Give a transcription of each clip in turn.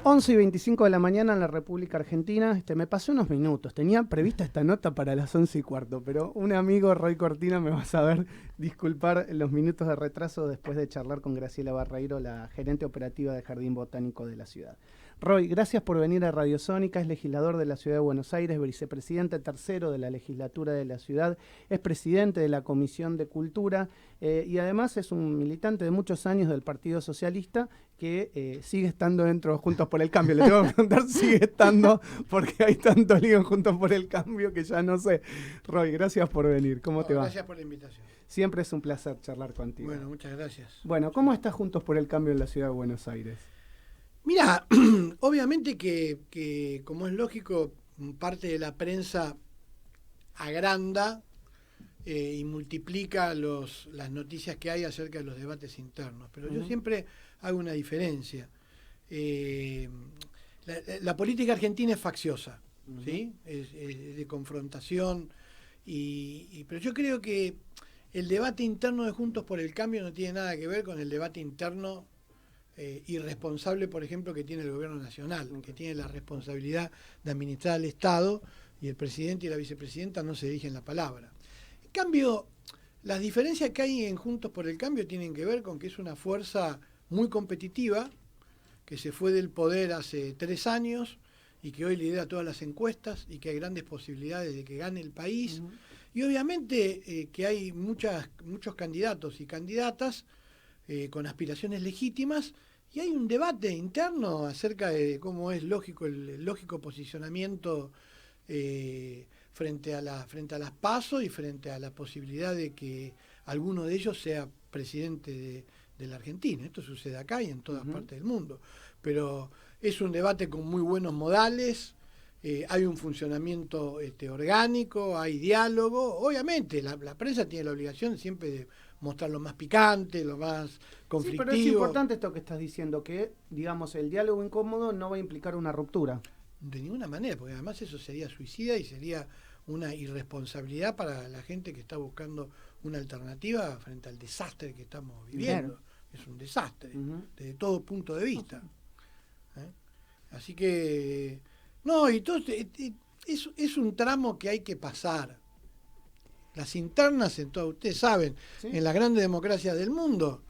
11:25 de la mañana en la República Argentina. Me pasé unos minutos. Tenía prevista esta nota para las 11:15, pero un amigo, Roy Cortina, me va a saber disculpar los minutos de retraso después de charlar con Graciela Barreiro, la gerente operativa del Jardín Botánico de la ciudad. Roy, gracias por venir a Radio Sónica. Es legislador de la Ciudad de Buenos Aires, vicepresidente tercero de la legislatura de la ciudad, es presidente de la Comisión de Cultura y además es un militante de muchos años del Partido Socialista que sigue estando dentro de Juntos por el Cambio. Le tengo que preguntar, sigue estando, porque hay tanto lío en Juntos por el Cambio que ya no sé. Roy, gracias por venir. ¿Cómo te va? Gracias por la invitación. Siempre es un placer charlar contigo. Bueno, muchas gracias. Bueno, ¿cómo está Juntos por el Cambio en la Ciudad de Buenos Aires? Mira, obviamente que como es lógico, parte de la prensa agranda y multiplica las noticias que hay acerca de los debates internos. Pero yo siempre hago una diferencia. La política argentina es facciosa, ¿sí? Es de confrontación, pero yo creo que el debate interno de Juntos por el Cambio no tiene nada que ver con el debate interno irresponsable, por ejemplo, que tiene el gobierno nacional, que tiene la responsabilidad de administrar el Estado, y el presidente y la vicepresidenta no se dirigen la palabra. En cambio, las diferencias que hay en Juntos por el Cambio tienen que ver con que es una fuerza muy competitiva, que se fue del poder hace 3 años y que hoy lidera todas las encuestas y que hay grandes posibilidades de que gane el país. Y obviamente que hay muchos candidatos y candidatas con aspiraciones legítimas, y hay un debate interno acerca de cómo es lógico el lógico posicionamiento frente a las PASO y frente a la posibilidad de que alguno de ellos sea presidente de la Argentina. Esto sucede acá y en todas partes del mundo, pero es un debate con muy buenos modales. Hay un funcionamiento orgánico, hay diálogo. Obviamente la prensa tiene la obligación siempre de mostrar lo más picante, lo más conflictivo. Sí, pero es importante esto que estás diciendo, que digamos el diálogo incómodo no va a implicar una ruptura. De ninguna manera, porque además eso sería suicida y sería una irresponsabilidad para la gente que está buscando una alternativa frente al desastre que estamos viviendo. Claro. Es un desastre, desde todo punto de vista. Así que no, entonces es un tramo que hay que pasar. Las internas, ustedes saben, ¿sí? En las grandes democracias del mundo,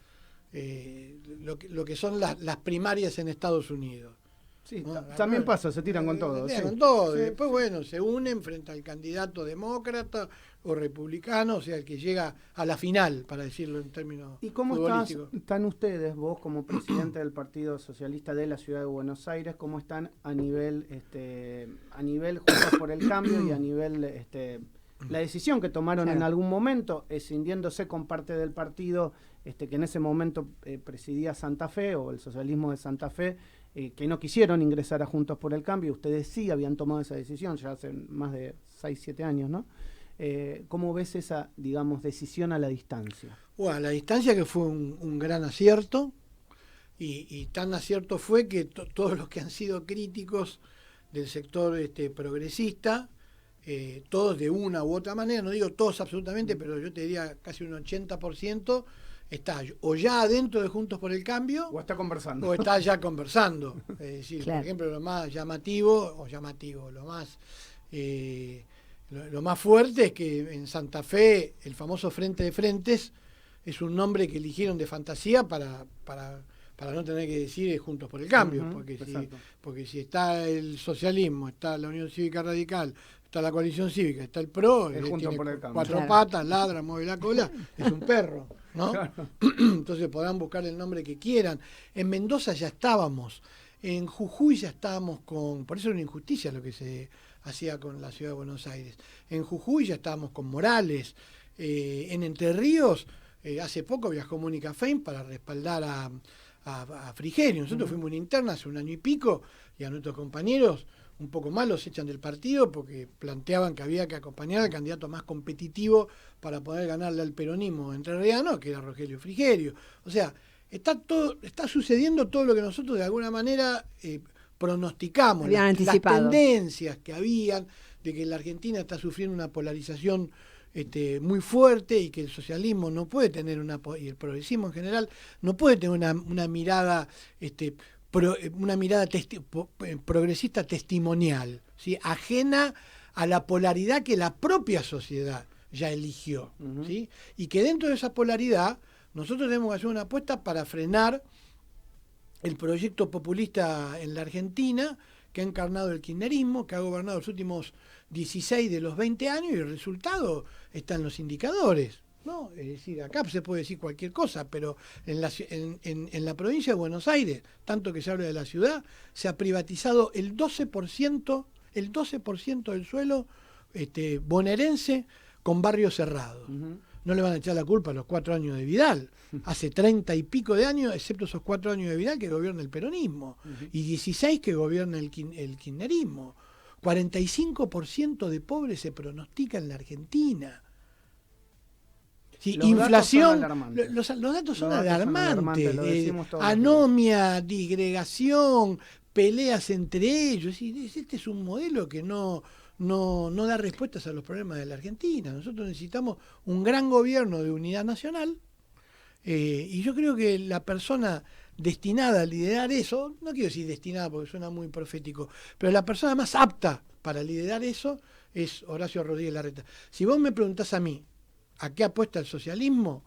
lo que son las primarias en Estados Unidos. Sí, ¿no? También pasa, se tiran con todo. Se tiran con todo. Sí, después, bueno, se unen frente al candidato demócrata o republicano, o sea, el que llega a la final, para decirlo en términos ¿Y cómo están ustedes, vos como presidente del Partido Socialista de la Ciudad de Buenos Aires, cómo están a nivel Juntos por el Cambio y a nivel la decisión que tomaron en algún momento, escindiéndose con parte del partido que en ese momento presidía Santa Fe, o el socialismo de Santa Fe, que no quisieron ingresar a Juntos por el Cambio? Ustedes sí habían tomado esa decisión ya hace más de 6-7 años, ¿no? ¿Cómo ves esa, digamos, decisión a la distancia? Bueno, a la distancia, que fue un gran acierto, y tan acierto fue que todos los que han sido críticos del sector progresista, todos de una u otra manera, no digo todos absolutamente, pero yo te diría casi un 80%, está o ya adentro de Juntos por el Cambio, o está conversando. O está ya conversando. Es decir, claro. Por ejemplo, lo más llamativo, lo más fuerte es que en Santa Fe el famoso Frente de Frentes es un nombre que eligieron de fantasía para no tener que decir Juntos por el Cambio, porque si está el socialismo, está la Unión Cívica Radical, está la Coalición Cívica, está el PRO, Juntos por el Cambio. 4 patas, ladra, mueve la cola, es un perro, ¿no? Claro. Entonces podrán buscar el nombre que quieran. En Mendoza ya estábamos, en Jujuy ya estábamos por eso era una injusticia lo que se hacía con la Ciudad de Buenos Aires. En Jujuy ya estábamos con Morales. En Entre Ríos, hace poco viajó Mónica Fein para respaldar a Frigerio. Nosotros fuimos una interna hace 1 año y pico, y a nuestros compañeros un poco más los echan del partido porque planteaban que había que acompañar al candidato más competitivo para poder ganarle al peronismo entrerriano, que era Rogelio Frigerio. O sea, está sucediendo todo lo que nosotros de alguna manera pronosticamos, las tendencias que habían de que la Argentina está sufriendo una polarización muy fuerte, y que el socialismo no puede tener y el progresismo en general no puede tener una mirada una mirada progresista testimonial, ¿sí? Ajena a la polaridad que la propia sociedad ya eligió, ¿sí? Y que dentro de esa polaridad nosotros tenemos que hacer una apuesta para frenar el proyecto populista en la Argentina que ha encarnado el kirchnerismo, que ha gobernado los últimos 16 de los 20 años, y el resultado está en los indicadores, ¿no? Es decir, acá se puede decir cualquier cosa, pero en la provincia de Buenos Aires, tanto que se habla de la ciudad, se ha privatizado el 12% del suelo bonaerense con barrios cerrados. No le van a echar la culpa a los 4 años de Vidal. Hace 30 y pico de años, excepto esos 4 años de Vidal, que gobierna el peronismo, y 16 que gobierna el kirchnerismo. 45% de pobres se pronostica en la Argentina. Sí, Los inflación, datos los datos son alarmantes. lo decimos todos los Anomia, disgregación, peleas entre ellos. Este es un modelo que no da respuestas a los problemas de la Argentina. Nosotros necesitamos un gran gobierno de unidad nacional, y yo creo que la persona destinada a liderar eso, no quiero decir destinada porque suena muy profético, pero la persona más apta para liderar eso es Horacio Rodríguez Larreta. Si vos me preguntás a mí, ¿a qué apuesta el socialismo?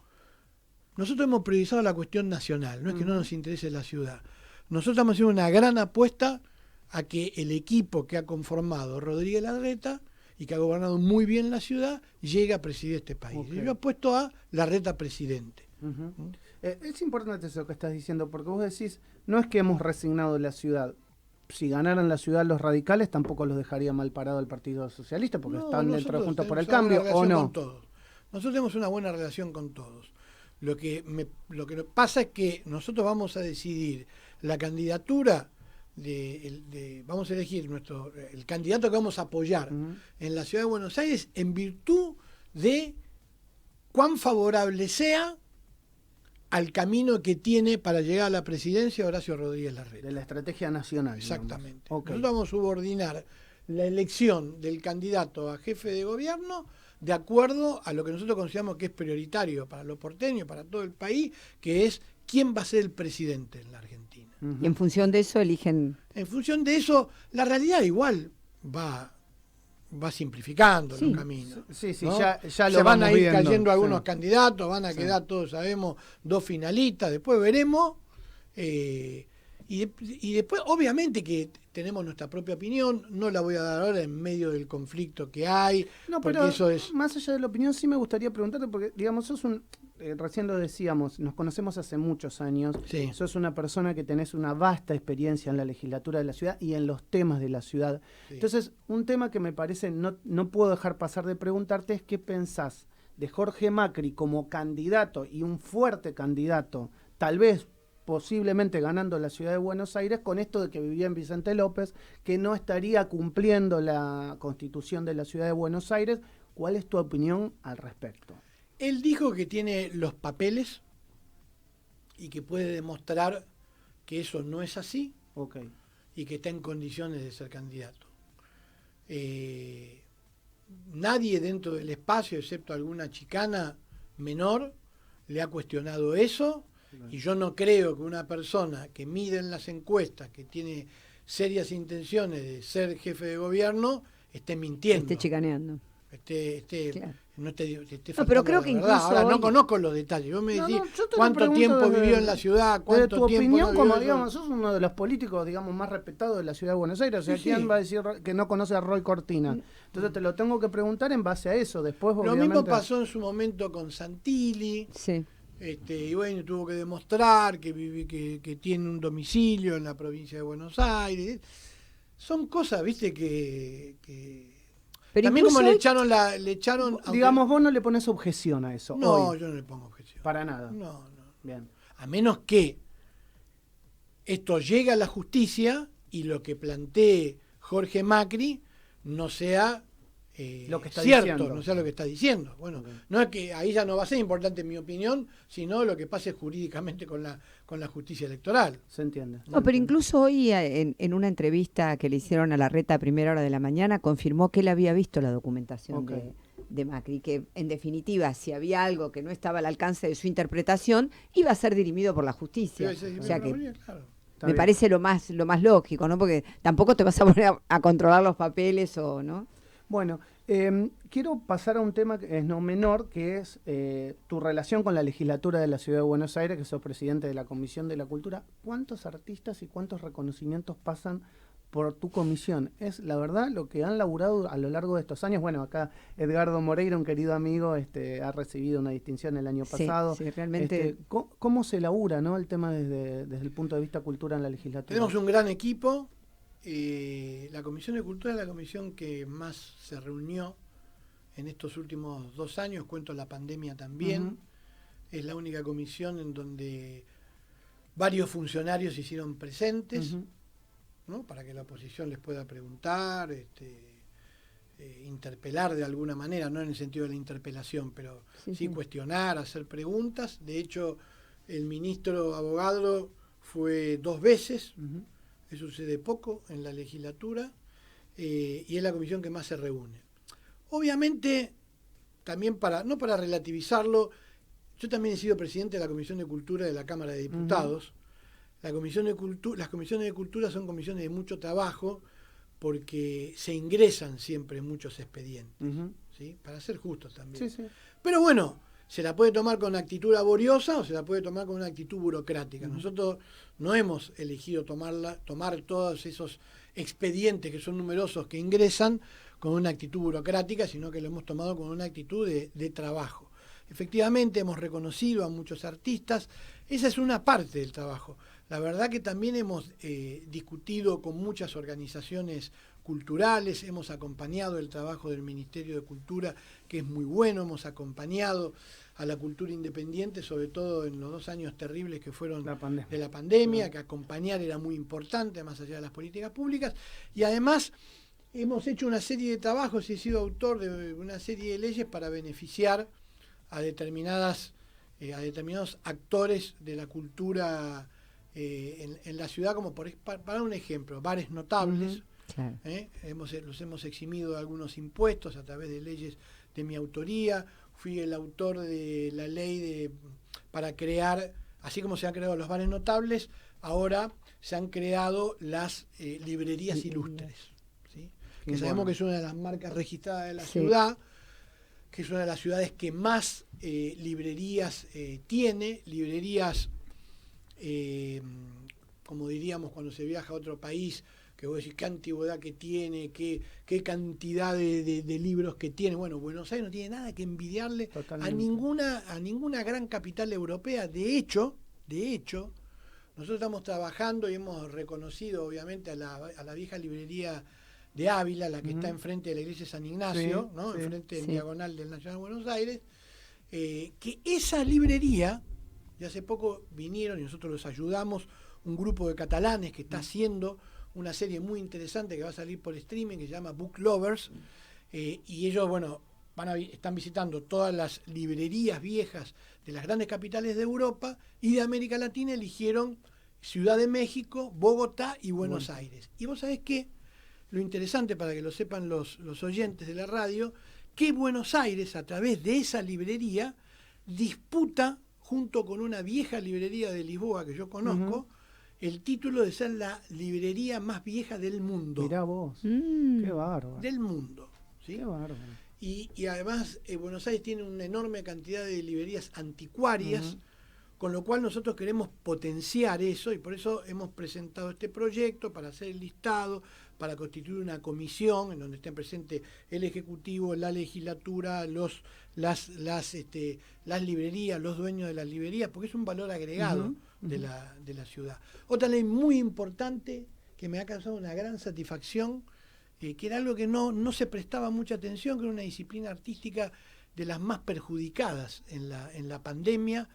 Nosotros hemos priorizado la cuestión nacional, no es que no nos interese la ciudad. Nosotros estamos haciendo una gran apuesta a que el equipo que ha conformado Rodríguez Larreta y que ha gobernado muy bien la ciudad llegue a presidir este país. Okay. Yo apuesto a Larreta presidente. Es importante eso que estás diciendo, porque vos decís, no es que hemos resignado la ciudad. Si ganaran la ciudad los radicales, tampoco los dejaría mal parado el Partido Socialista, porque están dentro de Juntos por el Cambio, ¿o no? Nosotros tenemos una buena relación con todos. Lo que pasa es que nosotros vamos a decidir la candidatura vamos a elegir el candidato que vamos a apoyar en la ciudad de Buenos Aires en virtud de cuán favorable sea al camino que tiene para llegar a la presidencia Horacio Rodríguez Larreta. De la estrategia nacional. Exactamente. Okay. Nosotros vamos a subordinar la elección del candidato a jefe de gobierno de acuerdo a lo que nosotros consideramos que es prioritario para los porteños, para todo el país, que es quién va a ser el presidente en la Argentina. Y en función de eso eligen... En función de eso, la realidad igual va simplificando los caminos. Sí, ¿no? ya lo se van a ir viendo, cayendo algunos candidatos, van a quedar, todos sabemos, 2 finalistas, después veremos. Y después, obviamente que tenemos nuestra propia opinión, no la voy a dar ahora en medio del conflicto que hay. No, pero eso es... más allá de la opinión, sí me gustaría preguntarte, porque, digamos, sos recién lo decíamos, nos conocemos hace muchos años, sí. Sos una persona que tenés una vasta experiencia en la legislatura de la ciudad y en los temas de la ciudad. Sí. Entonces, un tema que me parece, no puedo dejar pasar de preguntarte, es qué pensás de Jorge Macri como candidato, y un fuerte candidato, tal vez posiblemente ganando la ciudad de Buenos Aires, con esto de que vivía en Vicente López, que no estaría cumpliendo la Constitución de la ciudad de Buenos Aires. ¿Cuál es tu opinión al respecto? Él dijo que tiene los papeles y que puede demostrar que eso no es así, y que está en condiciones de ser candidato. Nadie dentro del espacio, excepto alguna chicana menor, le ha cuestionado eso. Y yo no creo que una persona que mide en las encuestas, que tiene serias intenciones de ser jefe de gobierno, esté mintiendo. Esté chicaneando. Claro. No, pero creo que incluso ahora hoy... no conozco los detalles. Vos me decís cuánto tiempo vivió en la ciudad, cuánto tu tiempo opinión, no como vivió, digamos, sos uno de los políticos, digamos, más respetados de la ciudad de Buenos Aires. O sea, ¿quién va a decir que no conoce a Roy Cortina? Entonces te lo tengo que preguntar en base a eso. Después, lo obviamente... mismo pasó en su momento con Santilli. Sí. Y bueno, tuvo que demostrar que tiene un domicilio en la provincia de Buenos Aires. Son cosas, viste, que pero también como hoy... le echaron digamos, vos no le pones objeción a eso. No, hoy. Yo no le pongo objeción. Para nada. No. Bien. A menos que esto llegue a la justicia y lo que plantee Jorge Macri no sea lo que está cierto, diciendo. No sea lo que está diciendo. Bueno, no es que ahí ya no va a ser importante mi opinión, sino lo que pase jurídicamente con la justicia electoral. Se entiende. No, pero incluso hoy en una entrevista que le hicieron a Larreta a primera hora de la mañana, confirmó que él había visto la documentación de Macri, que en definitiva, si había algo que no estaba al alcance de su interpretación, iba a ser dirimido por la justicia. Sí, o sea que... claro. Me parece lo más lógico, ¿no? Porque tampoco te vas a poner a controlar los papeles o, ¿no? Bueno, quiero pasar a un tema que es no menor, que es tu relación con la legislatura de la Ciudad de Buenos Aires, que sos presidente de la Comisión de la Cultura. ¿Cuántos artistas y cuántos reconocimientos pasan por tu comisión? Es la verdad lo que han laburado a lo largo de estos años. Bueno, acá Edgardo Moreira, un querido amigo, ha recibido una distinción el año pasado. Sí, realmente. ¿Cómo se labura, no, el tema desde el punto de vista cultura en la legislatura? Tenemos un gran equipo. La Comisión de Cultura es la comisión que más se reunió en estos últimos 2 años, cuento la pandemia también. Es la única comisión en donde varios funcionarios se hicieron presentes, ¿no? Para que la oposición les pueda preguntar, interpelar de alguna manera, no en el sentido de la interpelación, pero sí cuestionar, hacer preguntas. De hecho, el ministro abogado fue 2 veces. Eso sucede poco en la legislatura, y es la comisión que más se reúne. Obviamente, también no para relativizarlo, yo también he sido presidente de la Comisión de Cultura de la Cámara de Diputados. Las comisiones de cultura son comisiones de mucho trabajo porque se ingresan siempre muchos expedientes, ¿sí? Para ser justos también. Sí. Pero bueno, se la puede tomar con actitud laboriosa o se la puede tomar con una actitud burocrática. Nosotros no hemos elegido tomar todos esos expedientes que son numerosos que ingresan con una actitud burocrática, sino que lo hemos tomado con una actitud de trabajo. Efectivamente hemos reconocido a muchos artistas, esa es una parte del trabajo. La verdad que también hemos discutido con muchas organizaciones culturales, hemos acompañado el trabajo del Ministerio de Cultura, que es muy bueno, hemos acompañado a la cultura independiente, sobre todo en los 2 años terribles que fueron de la pandemia, que acompañar era muy importante, más allá de las políticas públicas, y además hemos hecho una serie de trabajos y he sido autor de una serie de leyes para beneficiar a determinados actores de la cultura en la ciudad, como para un ejemplo, bares notables. Claro. Los hemos eximido de algunos impuestos a través de leyes de mi autoría. Fui el autor de la ley para crear, así como se han creado los bares notables, ahora se han creado las librerías ilustres, ¿sí? Que sabemos que es una de las marcas registradas de la ciudad, que es una de las ciudades que más librerías tiene, librerías, como diríamos cuando se viaja a otro país, que vos decís qué antigüedad que tiene, qué cantidad de libros que tiene. Bueno, Buenos Aires no tiene nada que envidiarle a ninguna gran capital europea. De hecho, nosotros estamos trabajando y hemos reconocido obviamente a la vieja librería de Ávila, la que está enfrente de la iglesia de San Ignacio, ¿no? Enfrente en diagonal del Nacional de Buenos Aires, que esa librería, y hace poco vinieron y nosotros los ayudamos, un grupo de catalanes que está haciendo una serie muy interesante que va a salir por streaming, que se llama Book Lovers, y ellos, bueno, están visitando todas las librerías viejas de las grandes capitales de Europa y de América Latina. Eligieron Ciudad de México, Bogotá y Buenos Aires. Y vos sabés que lo interesante, para que lo sepan los oyentes de la radio, que Buenos Aires, a través de esa librería, disputa, junto con una vieja librería de Lisboa que yo conozco, el título de ser la librería más vieja del mundo. Mirá vos, qué bárbaro. Del mundo, ¿sí? Qué bárbaro. Y además Buenos Aires tiene una enorme cantidad de librerías anticuarias, con lo cual nosotros queremos potenciar eso, y por eso hemos presentado este proyecto para hacer el listado, para constituir una comisión en donde estén presentes el Ejecutivo, la legislatura, las librerías, los dueños de las librerías, porque es un valor agregado de la ciudad. Otra ley muy importante que me ha causado una gran satisfacción, que era algo que no se prestaba mucha atención, que era una disciplina artística de las más perjudicadas en la pandemia,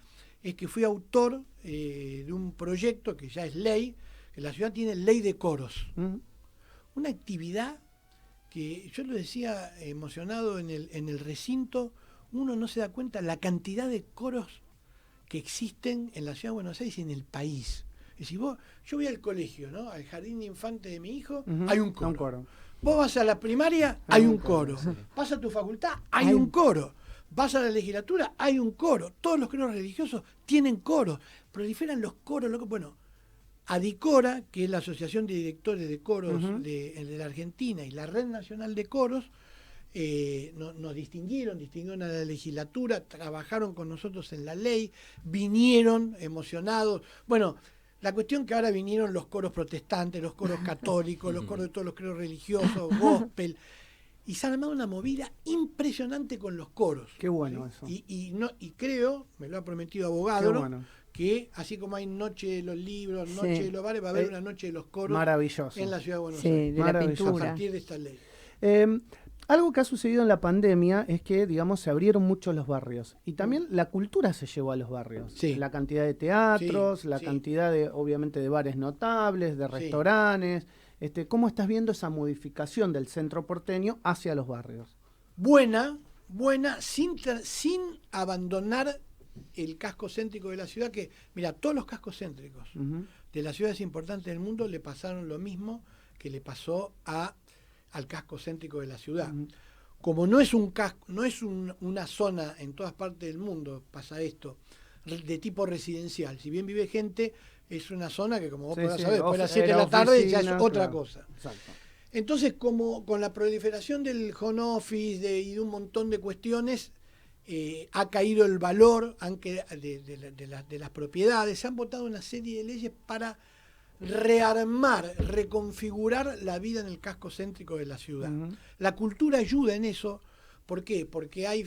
es que fui autor de un proyecto que ya es ley, que la ciudad tiene ley de coros. Una actividad que yo lo decía emocionado en el recinto, uno no se da cuenta la cantidad de coros que existen en la ciudad de Buenos Aires y en el país. Es decir, yo voy al colegio, ¿no? Al jardín de infantes de mi hijo, hay un coro. Vos vas a la primaria, hay un coro. Vas a tu facultad, hay un coro. Vas a la legislatura, hay un coro. Todos los coros religiosos tienen coros. Proliferan los coros. Bueno, ADICORA, que es la Asociación de Directores de Coros de la Argentina, y la Red Nacional de Coros, nos distinguieron a la legislatura, trabajaron con nosotros en la ley, vinieron emocionados. Bueno, la cuestión que ahora vinieron los coros protestantes, los coros católicos, los coros de todos los credos religiosos, gospel, y se ha armado una movida impresionante con los coros. Qué bueno eso. Y creo, me lo ha prometido abogado, ¿no? Bueno. Que así como hay noche de los libros, noche de los bares, va a haber una noche de los coros maravilloso. En la ciudad de Buenos Sí, Aires. de la pintura. A partir de esta ley. Algo que ha sucedido en la pandemia es que, digamos, se abrieron mucho los barrios y también la cultura se llevó a los barrios. Sí. La cantidad de teatros, Sí, la sí. cantidad de, obviamente, de bares notables, de restaurantes. ¿Cómo estás viendo esa modificación del centro porteño hacia los barrios? Buena, sin abandonar el casco céntrico de la ciudad, que, mira, todos los cascos céntricos de las ciudades importantes del mundo le pasaron lo mismo que le pasó al casco céntrico de la ciudad. Como no es un casco, no es una zona en todas partes del mundo, pasa esto, de tipo residencial. Si bien vive gente, es una zona que, como vos podrás saber, después de las 7 de la tarde ya es otra cosa. Exacto. Entonces, como con la proliferación del home office y de un montón de cuestiones, ha caído el valor de las propiedades. Se han votado una serie de leyes para rearmar, reconfigurar la vida en el casco céntrico de la ciudad. La cultura ayuda en eso. ¿Por qué? Porque hay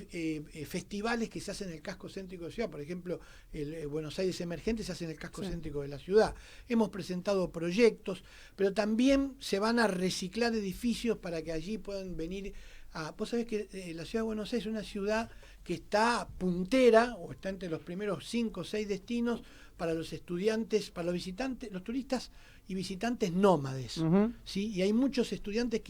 festivales que se hacen en el casco céntrico de la ciudad. Por ejemplo, el Buenos Aires Emergente se hace en el casco céntrico de la ciudad. Hemos presentado proyectos, pero también se van a reciclar edificios para que allí puedan venir a... Vos sabés que la ciudad de Buenos Aires es una ciudad que está puntera, o está entre los primeros 5 o 6 destinos para los estudiantes, para los visitantes, los turistas y visitantes nómades. ¿Sí? Y hay muchos estudiantes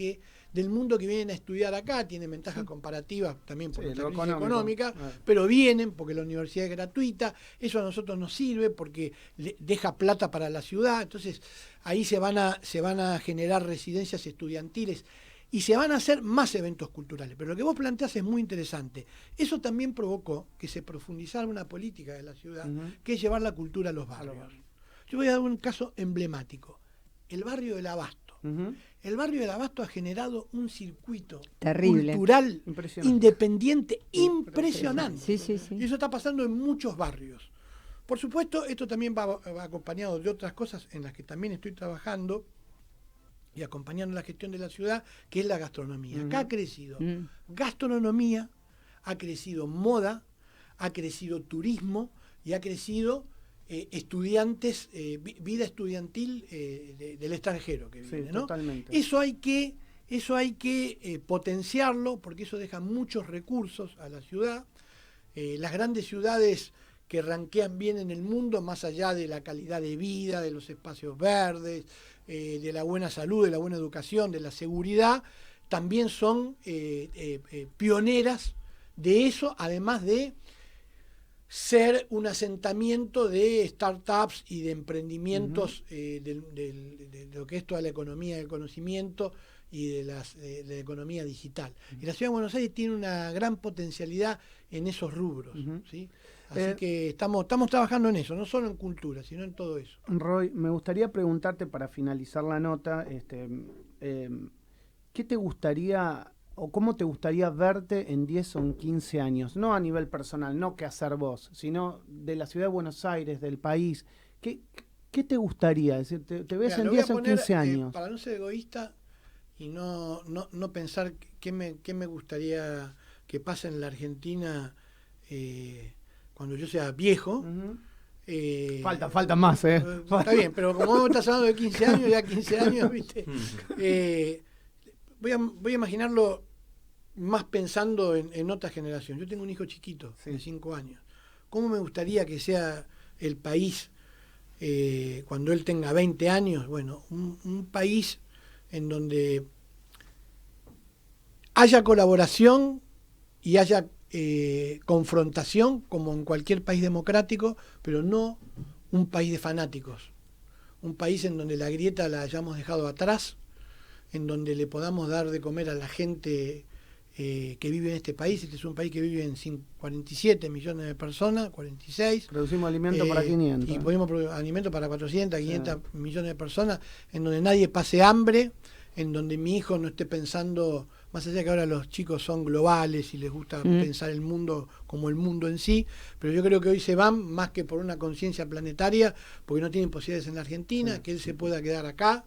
del mundo que vienen a estudiar acá, tienen ventajas comparativas también por la crisis económica, pero vienen porque la universidad es gratuita. Eso a nosotros nos sirve porque deja plata para la ciudad. Entonces ahí se van a generar residencias estudiantiles y se van a hacer más eventos culturales. Pero lo que vos planteás es muy interesante. Eso también provocó que se profundizara una política de la ciudad, que es llevar la cultura a los barrios. Yo voy a dar un caso emblemático. El barrio del Abasto. El barrio del Abasto ha generado un circuito cultural independiente impresionante. Y eso está pasando en muchos barrios. Por supuesto, esto también va acompañado de otras cosas en las que también estoy trabajando y acompañando la gestión de la ciudad, que es la gastronomía. Acá ha crecido gastronomía, ha crecido moda, ha crecido turismo y ha crecido estudiantes, vida estudiantil del extranjero que viene, ¿no? Totalmente. Eso hay que potenciarlo porque eso deja muchos recursos a la ciudad. Las grandes ciudades que ranquean bien en el mundo, más allá de la calidad de vida, de los espacios verdes, de la buena salud, de la buena educación, de la seguridad, también son pioneras de eso, además de ser un asentamiento de startups y de emprendimientos de lo que es toda la economía del conocimiento y de la economía digital. Y la Ciudad de Buenos Aires tiene una gran potencialidad en esos rubros, ¿sí? Así que estamos trabajando en eso, no solo en cultura, sino en todo eso. Roy, me gustaría preguntarte para finalizar la nota, ¿qué te gustaría o cómo te gustaría verte en 10 o en 15 años? No a nivel personal, no qué hacer vos, sino de la ciudad de Buenos Aires, del país. ¿Qué te gustaría? Es decir, ¿te ves en 10 o 15 años? Para no ser egoísta y no pensar qué me gustaría que pase en la Argentina cuando yo sea viejo. Falta más, Está bien, pero como vos estás hablando de 15 años, ya 15 años, ¿viste? Voy a imaginarlo más pensando en otra generación. Yo tengo un hijo chiquito, de 5 años. ¿Cómo me gustaría que sea el país cuando él tenga 20 años? Bueno, un país en donde haya colaboración y haya confrontación, como en cualquier país democrático, pero no un país de fanáticos. Un país en donde la grieta la hayamos dejado atrás, en donde le podamos dar de comer a la gente que vive en este país. Este es un país que vive en 47 millones de personas, 46. Producimos alimento para 500. Y podemos producir alimento para 400, 500 millones de personas, en donde nadie pase hambre, en donde mi hijo no esté pensando, más allá que ahora los chicos son globales y les gusta pensar el mundo como el mundo en sí, pero yo creo que hoy se van más que por una conciencia planetaria, porque no tienen posibilidades en la Argentina, que él se pueda quedar acá,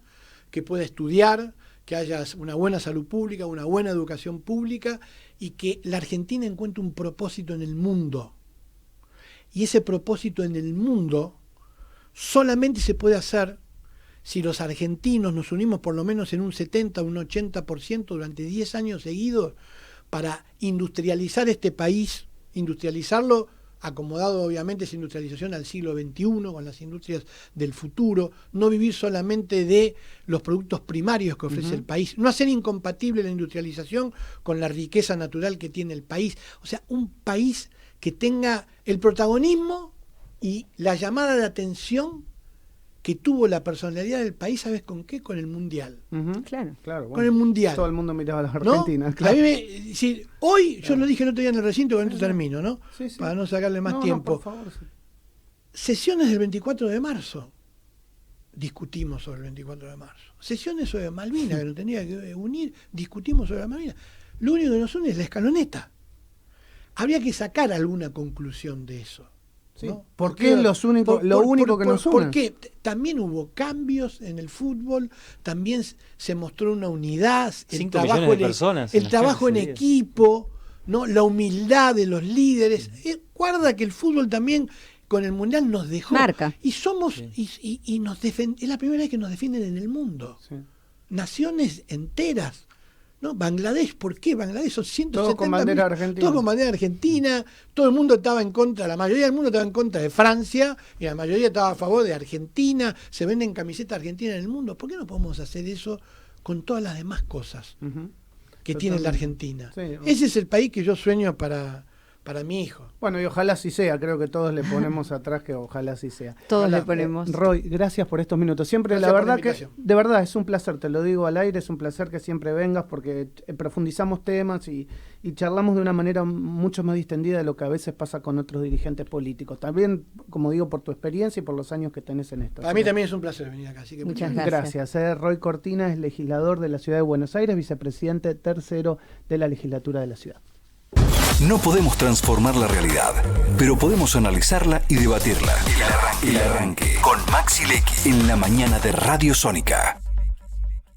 que pueda estudiar, que haya una buena salud pública, una buena educación pública y que la Argentina encuentre un propósito en el mundo. Y ese propósito en el mundo solamente se puede hacer si los argentinos nos unimos por lo menos en un 70 o un 80% durante 10 años seguidos para industrializar este país, industrializarlo acomodado obviamente esa industrialización al siglo XXI, con las industrias del futuro, no vivir solamente de los productos primarios que ofrece el país, no hacer incompatible la industrialización con la riqueza natural que tiene el país, o sea, un país que tenga el protagonismo y la llamada de atención que tuvo la personalidad del país, ¿sabes con qué? Con el Mundial. Claro. Bueno, con el Mundial. Todo el mundo miraba a las Argentinas. ¿No? Claro. A mí hoy, yo lo dije el otro día en el recinto, con esto termino, ¿no? Sí. Para no sacarle más tiempo. Por favor, sí. Sesiones del 24 de marzo. Discutimos sobre el 24 de marzo. Sesiones sobre Malvinas, que nos tenía que unir, discutimos sobre Malvinas. Lo único que nos une es la escaloneta. Habría que sacar alguna conclusión de eso. Sí. ¿No? ¿Por qué es lo único que nos une? Porque también hubo cambios en el fútbol, también se mostró una unidad, el trabajo en equipo, ¿no? La humildad de los líderes. Guarda que el fútbol también con el Mundial nos dejó. Marca. Y somos, y nos es la primera vez que nos defienden en el mundo. Sí. Naciones enteras. ¿No? Bangladesh, ¿por qué? Bangladesh son 170 todos con bandera argentina. Todos con bandera argentina, todo el mundo estaba en contra, la mayoría del mundo estaba en contra de Francia y la mayoría estaba a favor de Argentina, se venden camisetas argentinas en el mundo. ¿Por qué no podemos hacer eso con todas las demás cosas que tiene la Argentina? Sí, ese es el país que yo sueño para mi hijo. Bueno, y ojalá así sea, creo que todos le ponemos atrás que ojalá así sea. Todos Ojalá. le ponemos. Roy, gracias por estos minutos. Siempre, Gracias la por la verdad que, invitación. de verdad, es un placer, te lo digo al aire, es un placer que siempre vengas porque profundizamos temas y charlamos de una manera mucho más distendida de lo que a veces pasa con otros dirigentes políticos. También, como digo, por tu experiencia y por los años que tenés en esto. Para mí también es un placer venir acá. Así que Muchas gracias. Roy Cortina es legislador de la Ciudad de Buenos Aires, vicepresidente tercero de la legislatura de la ciudad. No podemos transformar la realidad, pero podemos analizarla y debatirla. El arranque con Maxi Lecky en la mañana de Radio Sónica.